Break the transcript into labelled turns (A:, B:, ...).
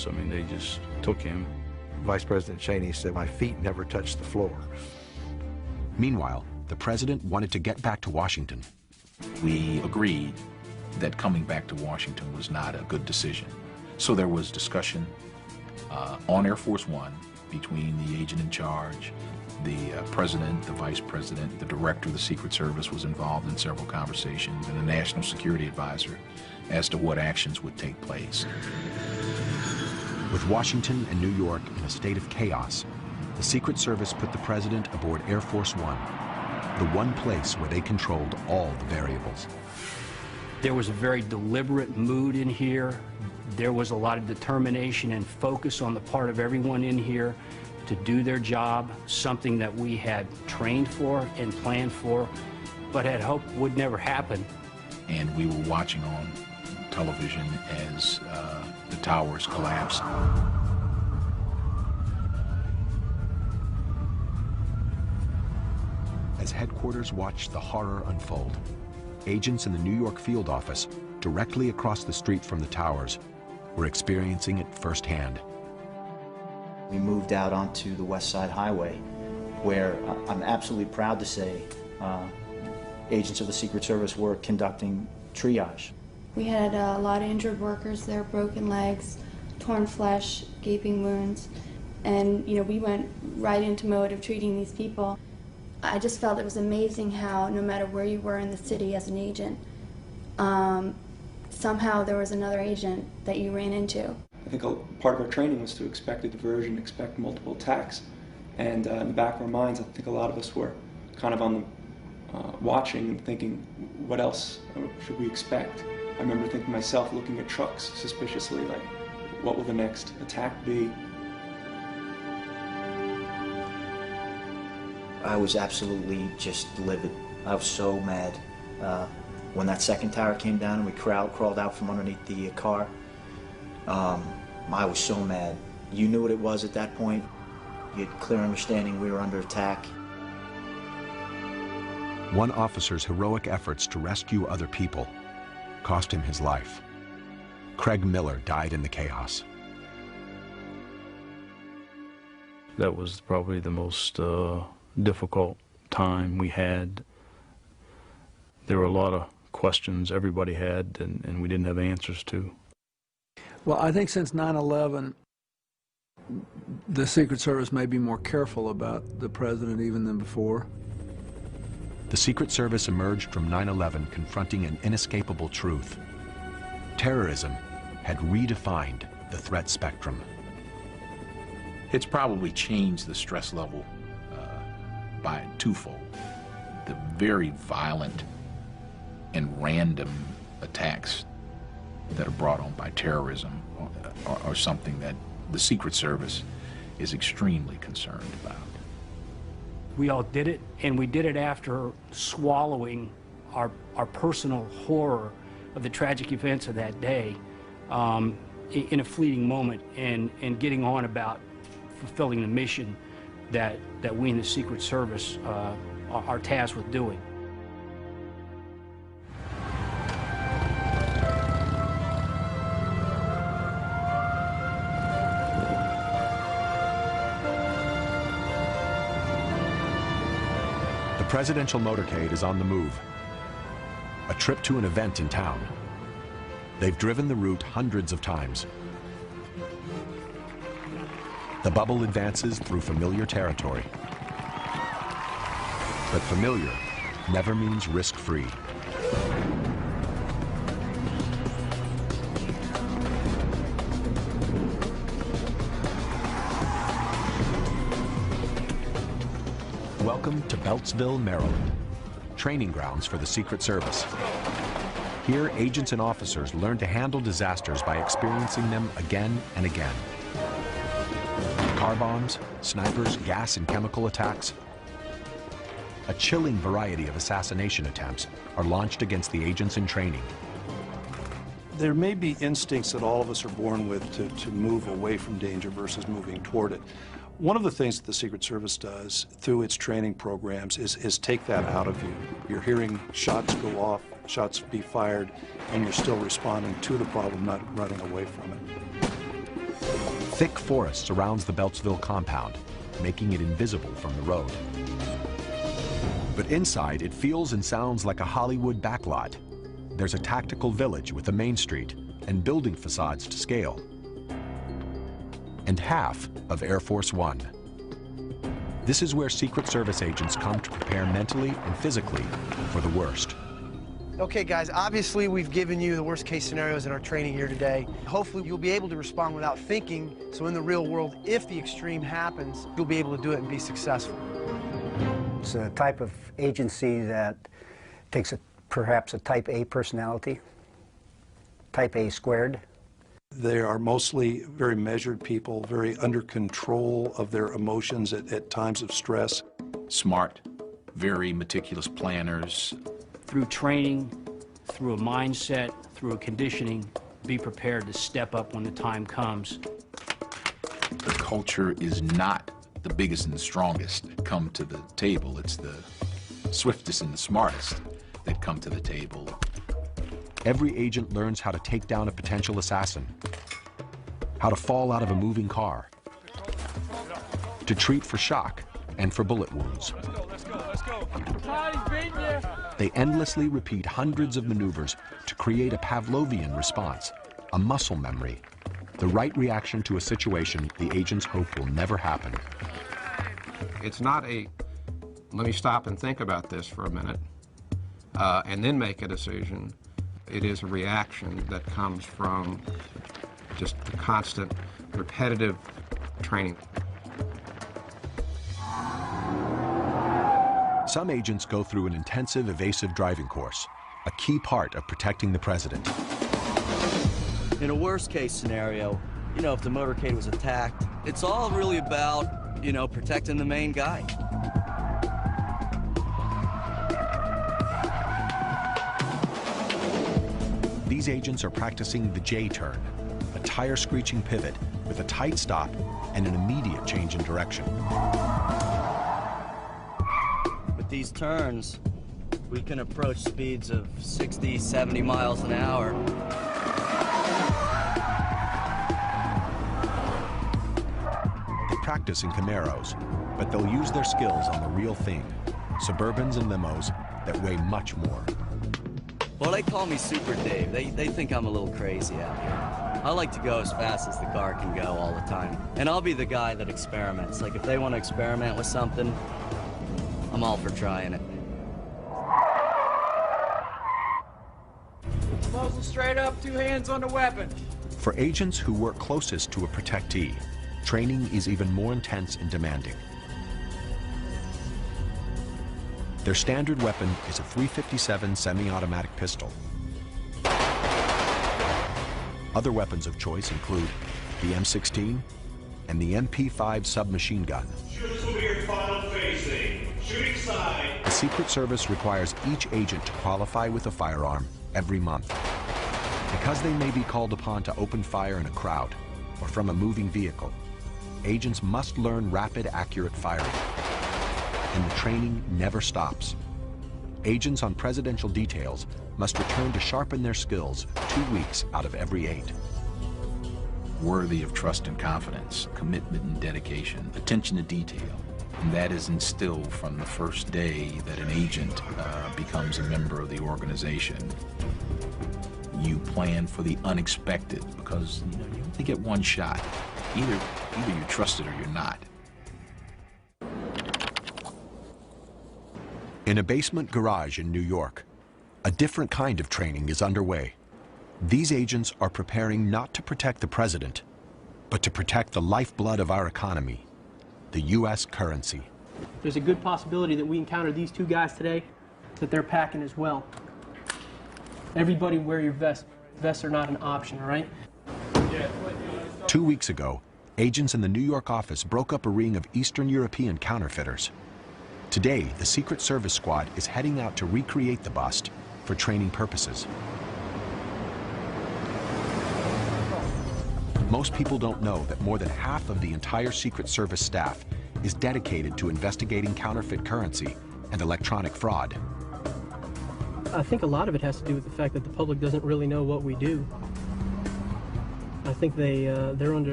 A: us. I mean, they just took him.
B: Vice President Cheney said, "My feet never touched the floor."
C: Meanwhile, the president wanted to get back to Washington.
D: We agreed that coming back to Washington was not a good decision. So there was discussion on Air Force One between the agent in charge, the president, the vice president, the director of the Secret Service was involved in several conversations, and the National Security Advisor as to what actions would take place.
C: With Washington and New York in a state of chaos, the Secret Service put the president aboard Air Force One, the one place where they controlled all the variables.
E: There was a very deliberate mood in here. There was a lot of determination and focus on the part of everyone in here to do their job, something that we had trained for and planned for, but had hoped would never happen.
D: And we were watching on television as the towers collapsed.
C: As headquarters watched the horror unfold, agents in the New York field office, directly across the street from the towers, were experiencing it firsthand.
F: We moved out onto the West Side Highway, where I'm absolutely proud to say agents of the Secret Service were conducting triage.
G: We had a lot of injured workers there, broken legs, torn flesh, gaping wounds, and we went right into mode of treating these people. I just felt it was amazing how no matter where you were in the city as an agent, somehow there was another agent that you ran into.
H: I think part of our training was to expect a diversion, expect multiple attacks, and in the back of our minds, I think a lot of us were kind of on the watching and thinking, what else should we expect? I remember thinking myself, looking at trucks suspiciously, like, what will the next attack be?
F: I was absolutely just livid. I was so mad. When that second tower came down and we crawled out from underneath the car, I was so mad. You knew what it was at that point. You had clear understanding we were under attack.
C: One officer's heroic efforts to rescue other people cost him his life. Craig Miller died in the chaos.
A: That was probably the most difficult time we had. There were a lot of questions everybody had and we didn't have answers to.
I: Well, I think since 9/11, the Secret Service may be more careful about the president even than before.
C: The Secret Service emerged from 9/11 confronting an inescapable truth. Terrorism had redefined the threat spectrum.
D: It's probably changed the stress level by twofold. The very violent and random attacks that are brought on by terrorism are something that the Secret Service is extremely concerned about.
E: We all did it, and we did it after swallowing our personal horror of the tragic events of that day in a fleeting moment and getting on about fulfilling the mission that we in the Secret Service are tasked with doing.
C: The presidential motorcade is on the move. A trip to an event in town. They've driven the route hundreds of times. The bubble advances through familiar territory. But familiar never means risk-free. Welcome to Beltsville, Maryland, training grounds for the Secret Service. Here, agents and officers learn to handle disasters by experiencing them again and again. Car bombs, snipers, gas and chemical attacks. A chilling variety of assassination attempts are launched against the agents in training.
J: There may be instincts that all of us are born with to move away from danger versus moving toward it. One of the things that the Secret Service does through its training programs is take that out of you. You're hearing shots go off, shots be fired, and you're still responding to the problem, not running away from it.
C: Thick forest surrounds the Beltsville compound, making it invisible from the road. But inside, it feels and sounds like a Hollywood backlot. There's a tactical village with a main street and building facades to scale. And half of Air Force One. This is where Secret Service agents come to prepare mentally and physically for the worst.
K: Okay, guys, obviously we've given you the worst case scenarios in our training here today. Hopefully you'll be able to respond without thinking, so in the real world, if the extreme happens, you'll be able to do it and be successful.
L: It's a type of agency that takes perhaps a type A personality, type A squared.
J: They are mostly very measured people, very under control of their emotions at times of stress.
D: Smart, very meticulous planners.
E: Through training, through a mindset, through a conditioning, be prepared to step up when the time comes.
D: The culture is not the biggest and the strongest that come to the table. It's the swiftest and the smartest that come to the table.
C: Every agent learns how to take down a potential assassin, how to fall out of a moving car, to treat for shock and for bullet wounds. They endlessly repeat hundreds of maneuvers to create a Pavlovian response, a muscle memory, the right reaction to a situation the agents hope will never happen.
M: It's not a, let me stop and think about this for a minute, and then make a decision. It is a reaction that comes from just the constant, repetitive training.
C: Some agents go through an intensive evasive driving course, a key part of protecting the president.
N: In a worst-case scenario, you know, if the motorcade was attacked, it's all really about, you know, protecting the main guy.
C: These agents are practicing the J-turn, a tire-screeching pivot with a tight stop and an immediate change in direction.
N: With these turns, we can approach speeds of 60, 70 miles an hour.
C: They practice in Camaros, but they'll use their skills on the real thing, Suburbans and limos that weigh much more.
N: Well, they call me Super Dave. They think I'm a little crazy out here. I like to go as fast as the car can go all the time. And I'll be the guy that experiments. Like, if they want to experiment with something, I'm all for trying it.
O: Muzzle straight up, 2 hands on the weapon.
C: For agents who work closest to a protectee, training is even more intense and demanding. Their standard weapon is a .357 semi-automatic pistol. Other weapons of choice include the M16 and the MP5 submachine gun.
P: Shoots will be your final facing. Shooting side.
C: The Secret Service requires each agent to qualify with a firearm every month. Because they may be called upon to open fire in a crowd or from a moving vehicle, agents must learn rapid, accurate firing. And the training never stops. Agents on presidential details must return to sharpen their skills 2 weeks out of every 8.
D: Worthy of trust and confidence, commitment and dedication, attention to detail. And that is instilled from the first day that an agent becomes a member of the organization. You plan for the unexpected because you only get one shot. Either you're trusted or you're not.
C: In a basement garage in New York, a different kind of training is underway. These agents are preparing not to protect the president, but to protect the lifeblood of our economy, the U.S. currency.
Q: There's a good possibility that we encounter these 2 guys today, that they're packing as well. Everybody wear your vest. Vests are not an option, all right?
C: 2 weeks ago, agents in the New York office broke up a ring of Eastern European counterfeiters. Today, the Secret Service squad is heading out to recreate the bust for training purposes. Most people don't know that more than half of the entire Secret Service staff is dedicated to investigating counterfeit currency and electronic fraud.
Q: I think a lot of it has to do with the fact that the public doesn't really know what we do. I think they're under